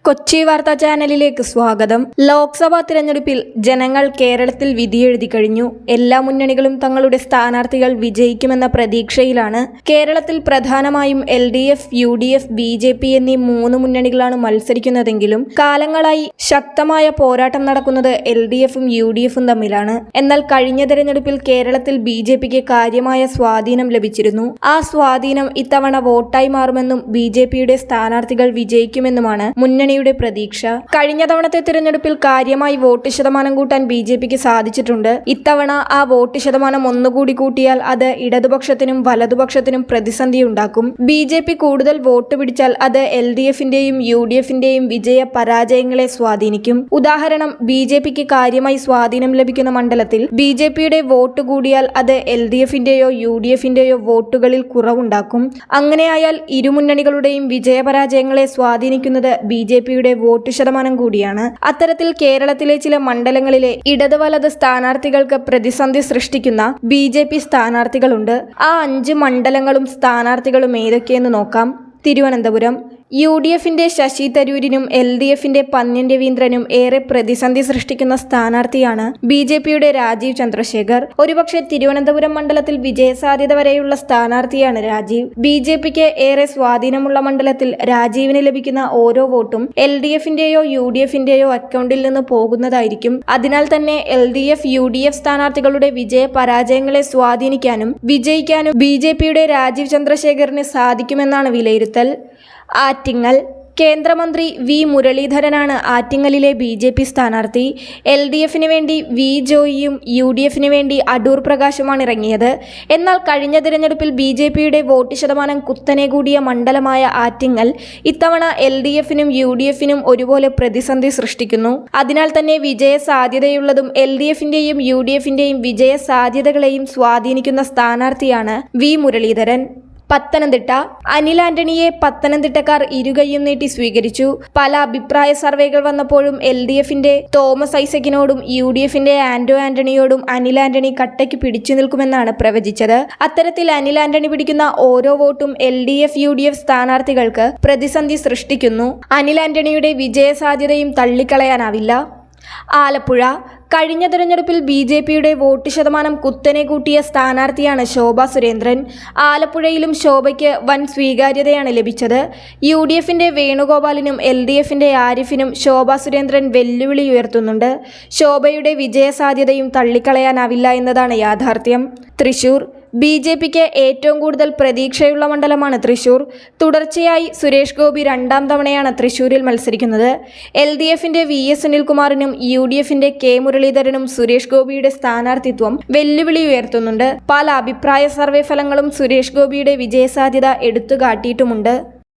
കൊച്ചി വാർത്താ ചാനലിലേക്ക് സ്വാഗതം. ലോക്സഭാ തിരഞ്ഞെടുപ്പിൽ ജനങ്ങൾ കേരളത്തിൽ വിധിയെഴുതി കഴിഞ്ഞു. എല്ലാ മുന്നണികളും തങ്ങളുടെ സ്ഥാനാർത്ഥികൾ വിജയിക്കുമെന്ന പ്രതീക്ഷയിലാണ്. കേരളത്തിൽ പ്രധാനമായും LDF, UDF, BJP എന്നീ 3 മുന്നണികളാണ് മത്സരിക്കുന്നതെങ്കിലും കാലങ്ങളായി ശക്തമായ പോരാട്ടം നടക്കുന്നത് LDFും UDFും തമ്മിലാണ്. എന്നാൽ കഴിഞ്ഞ തിരഞ്ഞെടുപ്പിൽ കേരളത്തിൽ BJPക്ക് കാര്യമായ സ്വാധീനം ലഭിച്ചിരുന്നു. ആ സ്വാധീനം ഇത്തവണ വോട്ടായി മാറുമെന്നും BJPയുടെ സ്ഥാനാർത്ഥികൾ വിജയിക്കുമെന്നുമാണ് മുന്നണിയുടെ പ്രതീക്ഷ. കഴിഞ്ഞ തവണത്തെ തിരഞ്ഞെടുപ്പിൽ കാര്യമായി വോട്ട് ശതമാനം കൂട്ടാൻ BJPക്ക് സാധിച്ചിട്ടുണ്ട്. ഇത്തവണ ആ വോട്ട് ശതമാനം ഒന്നുകൂടി കൂട്ടിയാൽ അത് ഇടതുപക്ഷത്തിനും വലതുപക്ഷത്തിനും പ്രതിസന്ധിയുണ്ടാക്കും. BJP കൂടുതൽ വോട്ട് പിടിച്ചാൽ അത് LDFന്റെയും UDFന്റെയും വിജയ പരാജയങ്ങളെ സ്വാധീനിക്കും. ഉദാഹരണം, BJPക്ക് കാര്യമായി സ്വാധീനം ലഭിക്കുന്ന മണ്ഡലത്തിൽ BJPയുടെ വോട്ട് കൂടിയാൽ അത് LDFന്റെയോ UDFന്റെയോ വോട്ടുകളിൽ കുറവുണ്ടാക്കും. അങ്ങനെയായാൽ ഇരുമുന്നണികളുടെയും വിജയപരാജയങ്ങളെ സ്വാധീനിക്കുന്നത് BJPയുടെ വോട്ട് ശതമാനം കൂടിയാണ്. അത്തരത്തിൽ കേരളത്തിലെ ചില മണ്ഡലങ്ങളിലെ ഇടത് വലത് സ്ഥാനാർത്ഥികൾക്ക് പ്രതിസന്ധി സൃഷ്ടിക്കുന്ന BJP സ്ഥാനാർത്ഥികളുണ്ട്. ആ 5 മണ്ഡലങ്ങളും സ്ഥാനാർത്ഥികളും ഏതൊക്കെയെന്ന് നോക്കാം. തിരുവനന്തപുരം. UDFന്റെ ശശി തരൂരിനും LDFന്റെ പന്ന്യൻ രവീന്ദ്രനും ഏറെ പ്രതിസന്ധി സൃഷ്ടിക്കുന്ന സ്ഥാനാർത്ഥിയാണ് BJPയുടെ രാജീവ് ചന്ദ്രശേഖർ. ഒരുപക്ഷെ തിരുവനന്തപുരം മണ്ഡലത്തിൽ വിജയസാധ്യത വരെയുള്ള സ്ഥാനാർത്ഥിയാണ് രാജീവ്. BJPക്ക് ഏറെ സ്വാധീനമുള്ള മണ്ഡലത്തിൽ രാജീവിന് ലഭിക്കുന്ന ഓരോ വോട്ടും LDFന്റെയോ UDFന്റെയോ അക്കൗണ്ടിൽ നിന്ന് പോകുന്നതായിരിക്കും. അതിനാൽ തന്നെ LDF, UDF സ്ഥാനാർത്ഥികളുടെ വിജയ പരാജയങ്ങളെ സ്വാധീനിക്കാനും വിജയിക്കാനും BJPയുടെ രാജീവ് ചന്ദ്രശേഖറിന് സാധിക്കുമെന്നാണ് വിലയിരുത്തൽ. ആറ്റിങ്ങൽ. കേന്ദ്രമന്ത്രി V മുരളീധരനാണ് ആറ്റിങ്ങലിലെ BJP സ്ഥാനാർത്ഥി. LDFന് വേണ്ടി V ജോയിയും UDFന് വേണ്ടി അടൂർ പ്രകാശുമാണ് ഇറങ്ങിയത്. എന്നാൽ കഴിഞ്ഞ തിരഞ്ഞെടുപ്പിൽ BJPയുടെ വോട്ട് ശതമാനം കുത്തനെ കൂടിയ മണ്ഡലമായ ആറ്റിങ്ങൽ ഇത്തവണ LDFനും UDFനും ഒരുപോലെ പ്രതിസന്ധി സൃഷ്ടിക്കുന്നു. അതിനാൽ തന്നെ വിജയ സാധ്യതയുള്ളതും LDFന്റെയും UDFന്റെയും വിജയ സാധ്യതകളെയും സ്വാധീനിക്കുന്ന സ്ഥാനാർത്ഥിയാണ് V മുരളീധരൻ. പത്തനംതിട്ട. അനിൽ ആന്റണിയെ പത്തനംതിട്ടക്കാർ ഇരുകൈയും നീട്ടി സ്വീകരിച്ചു. പല അഭിപ്രായ സർവേകൾ വന്നപ്പോഴും LDFന്റെ തോമസ് ഐസക്കിനോടും UDFന്റെ ആന്റോ ആന്റണിയോടും അനിൽ ആന്റണി കട്ടയ്ക്ക് പിടിച്ചു നിൽക്കുമെന്നാണ് പ്രവചിച്ചത്. അത്തരത്തിൽ അനിൽ ആന്റണി പിടിക്കുന്ന ഓരോ വോട്ടും LDF, UDF സ്ഥാനാർത്ഥികൾക്ക് പ്രതിസന്ധി സൃഷ്ടിക്കുന്നു. അനിൽ ആന്റണിയുടെ വിജയ സാധ്യതയും തള്ളിക്കളയാനാവില്ല. ആലപ്പുഴ. കഴിഞ്ഞ തിരഞ്ഞെടുപ്പിൽ BJPയുടെ വോട്ട് ശതമാനം കുത്തനെ കൂട്ടിയ സ്ഥാനാർത്ഥിയാണ് ശോഭാ സുരേന്ദ്രൻ. ആലപ്പുഴയിലും ശോഭയ്ക്ക് വൻ സ്വീകാര്യതയാണ് ലഭിച്ചത്. UDFന്റെ വേണുഗോപാലിനും LDFന്റെ ആരിഫിനും ശോഭാ സുരേന്ദ്രൻ വെല്ലുവിളി ഉയർത്തുന്നുണ്ട്. ശോഭയുടെ വിജയ സാധ്യതയും തള്ളിക്കളയാനാവില്ല എന്നതാണ് യാഥാർത്ഥ്യം. തൃശൂർ. BJPക്ക് ഏറ്റവും കൂടുതൽ പ്രതീക്ഷയുള്ള മണ്ഡലമാണ് തൃശൂർ. തുടർച്ചയായി സുരേഷ് ഗോപി 2ാം തവണയാണ് തൃശൂരിൽ മത്സരിക്കുന്നത്. LDFന്റെ VS സുനിൽകുമാറിനും UDFന്റെ K മുരളീധരനും സുരേഷ് ഗോപിയുടെ സ്ഥാനാർത്ഥിത്വം വെല്ലുവിളി ഉയർത്തുന്നുണ്ട്. പല അഭിപ്രായ സർവേ ഫലങ്ങളും സുരേഷ് ഗോപിയുടെ വിജയസാധ്യത എടുത്തുകാട്ടിയിട്ടുമുണ്ട്.